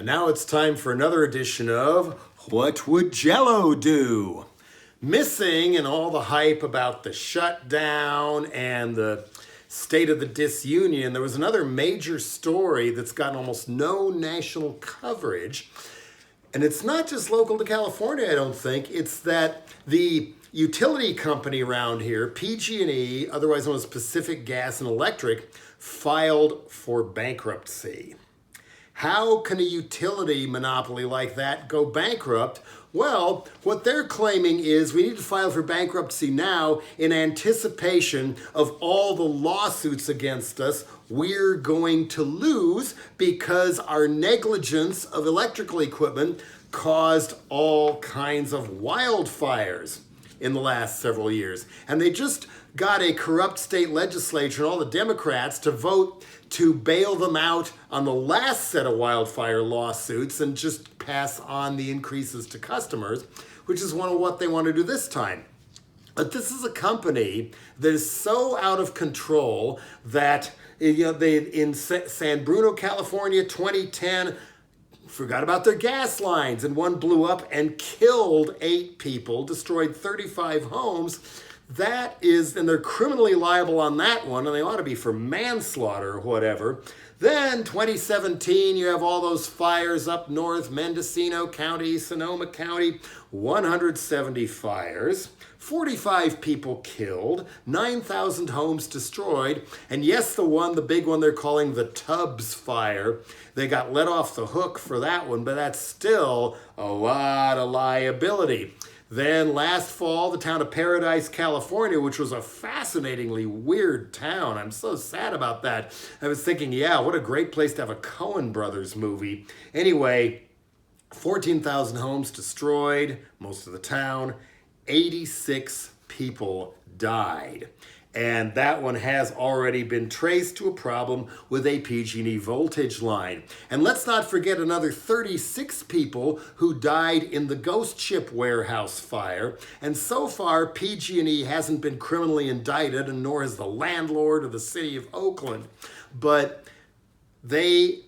And now it's time for another edition of What Would Jello Do? Missing in all the hype about the shutdown and the state of the disunion, there was another major story that's gotten almost no national coverage. And it's not just local to California, I don't think. It's that the utility company around here, PG&E, otherwise known as Pacific Gas and Electric, filed for bankruptcy. How can a utility monopoly like that go bankrupt? Well, what they're claiming is we need to file for bankruptcy now in anticipation of all the lawsuits against us we're going to lose because our negligence of electrical equipment caused all kinds of wildfires in the last several years. And they just got a corrupt state legislature and all the Democrats to vote to bail them out on the last set of wildfire lawsuits and just pass on the increases to customers, which is one of what they want to do this time. But this is a company that is so out of control that they in San Bruno, California, 2010, forgot about their gas lines, and one blew up and killed 8 people, destroyed 35 homes. That is, and they're criminally liable on that one, and they ought to be for manslaughter or whatever. Then 2017, you have all those fires up north, Mendocino County, Sonoma County, 170 fires, 45 people killed, 9,000 homes destroyed, and yes, the big one they're calling the Tubbs fire. They got let off the hook for that one, but that's still a lot of liability. Then last fall, the town of Paradise, California, which was a fascinatingly weird town. I'm so sad about that. I was thinking, yeah, what a great place to have a Coen Brothers movie. Anyway, 14,000 homes destroyed, most of the town. 86 people died. And that one has already been traced to a problem with a PG&E voltage line. And let's not forget another 36 people who died in the ghost ship warehouse fire. And so far, PG&E hasn't been criminally indicted, and nor has the landlord of the city of Oakland. But they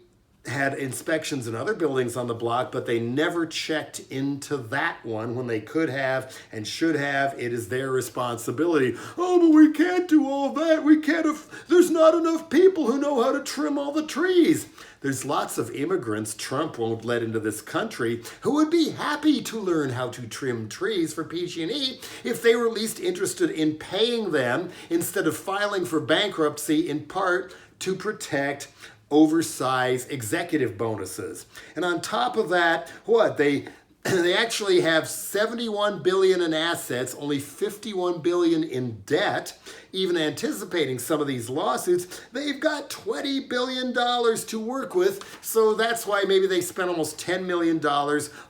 had inspections in other buildings on the block, but they never checked into that one when they could have and should have. It is their responsibility. Oh, but we can't do all that. We can't. There's not enough people who know how to trim all the trees. There's lots of immigrants Trump won't let into this country who would be happy to learn how to trim trees for PG&E if they were at least interested in paying them instead of filing for bankruptcy, in part to protect oversized executive bonuses. And on top of that, they actually have $71 billion in assets, only $51 billion in debt. Even anticipating some of these lawsuits, they've got $20 billion to work with. So that's why maybe they spent almost $10 million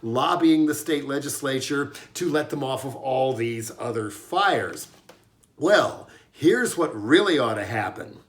lobbying the state legislature to let them off of all these other fires. Well, here's what really ought to happen.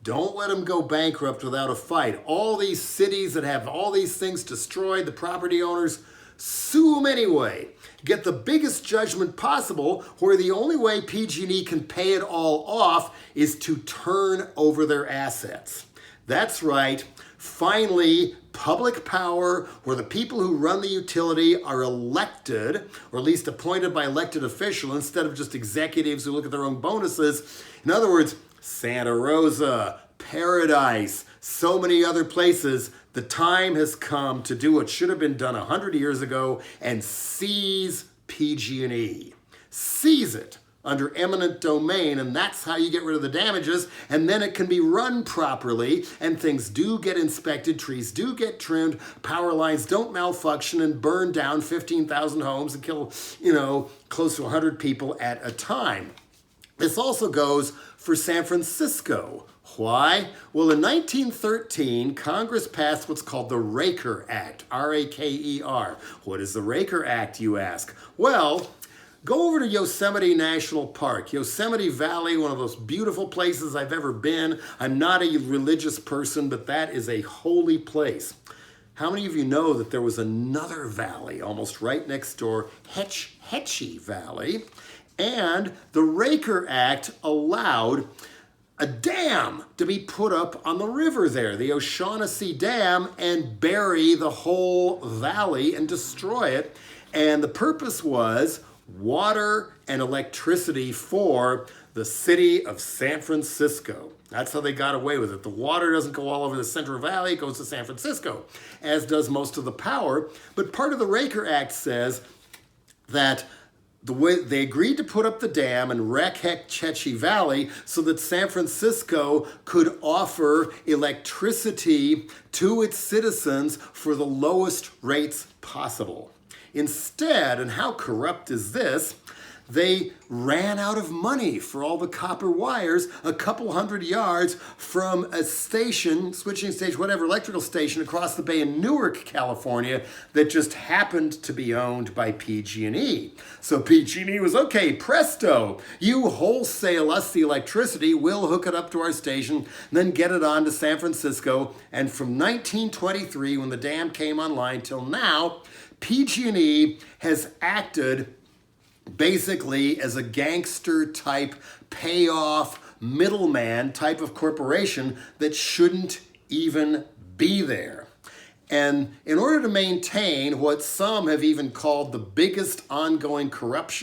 Don't let them go bankrupt without a fight. All these cities that have all these things destroyed, the property owners, sue them anyway. Get the biggest judgment possible, where the only way PG&E can pay it all off is to turn over their assets. That's right. Finally, public power, where the people who run the utility are elected, or at least appointed by elected official, instead of just executives who look at their own bonuses. In other words, Santa Rosa, Paradise, so many other places, the time has come to do what should have been done 100 years ago and seize PG&E. Seize it under eminent domain, and that's how you get rid of the damages, and then it can be run properly, and things do get inspected, trees do get trimmed, power lines don't malfunction and burn down 15,000 homes and kill, close to 100 people at a time. This also goes for San Francisco. Why? Well, in 1913, Congress passed what's called the Raker Act, R-A-K-E-R. What is the Raker Act, you ask? Well, go over to Yosemite National Park. Yosemite Valley, one of those beautiful places I've ever been. I'm not a religious person, but that is a holy place. How many of you know that there was another valley almost right next door, Hetchy Valley? And the Raker Act allowed a dam to be put up on the river there, the O'Shaughnessy Dam, and bury the whole valley and destroy it. And the purpose was water and electricity for the city of San Francisco. That's how they got away with it. The water doesn't go all over the Central Valley, it goes to San Francisco, as does most of the power. But part of the Raker Act says that the way they agreed to put up the dam in Raker Valley so that San Francisco could offer electricity to its citizens for the lowest rates possible. Instead, and how corrupt is this, they ran out of money for all the copper wires a couple hundred yards from a station, switching station, whatever, electrical station across the bay in Newark, California, that just happened to be owned by PG&E. So PG&E was, okay, presto, you wholesale us the electricity, we'll hook it up to our station, then get it on to San Francisco. And from 1923, when the dam came online, till now, PG&E has acted basically as a gangster type payoff middleman type of corporation that shouldn't even be there. And in order to maintain what some have even called the biggest ongoing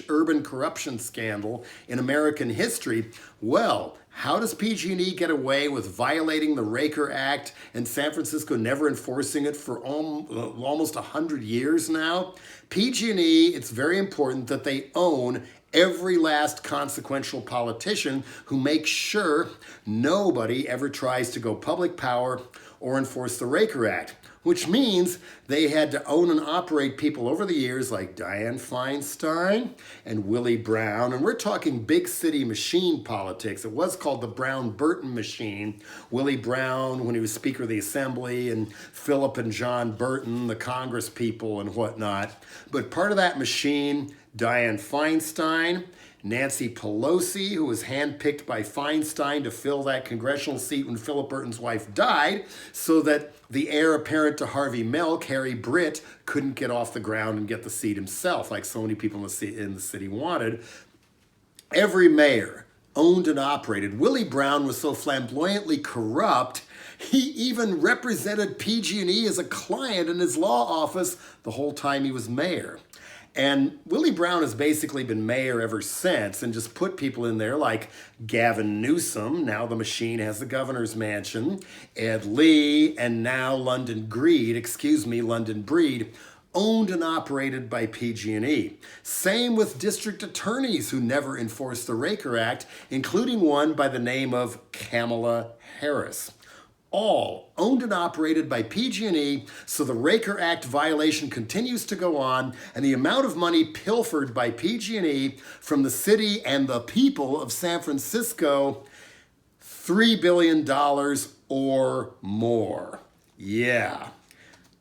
urban corruption scandal in American history, well, how does PG&E get away with violating the Raker Act and San Francisco never enforcing it for almost 100 years now? PG&E, it's very important that they own every last consequential politician who makes sure nobody ever tries to go public power or enforce the Raker Act, which means they had to own and operate people over the years like Dianne Feinstein and Willie Brown. And we're talking big city machine politics. It was called the Brown-Burton machine. Willie Brown, when he was Speaker of the Assembly, and Philip and John Burton, the Congress people and whatnot. But part of that machine, Dianne Feinstein, Nancy Pelosi, who was handpicked by Feinstein to fill that congressional seat when Philip Burton's wife died, so that the heir apparent to Harvey Milk, Harry Britt, couldn't get off the ground and get the seat himself, like so many people in the city wanted. Every mayor owned and operated. Willie Brown was so flamboyantly corrupt, he even represented PG&E as a client in his law office the whole time he was mayor. And Willie Brown has basically been mayor ever since and just put people in there like Gavin Newsom, now the machine has the governor's mansion, Ed Lee, and now London Breed, owned and operated by PG&E. Same with district attorneys who never enforced the Raker Act, including one by the name of Kamala Harris. All owned and operated by PG&E, so the Raker Act violation continues to go on, and the amount of money pilfered by PG&E from the city and the people of San Francisco, $3 billion or more. Yeah.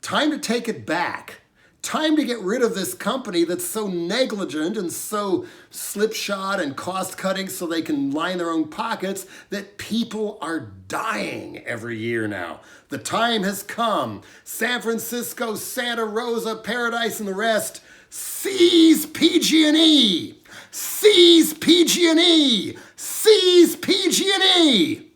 Time to take it back. Time to get rid of this company that's so negligent and so slipshod and cost-cutting so they can line their own pockets that people are dying every year now. The time has come. San Francisco, Santa Rosa, Paradise, and the rest, seize PG&E! Seize PG&E! Seize PG&E!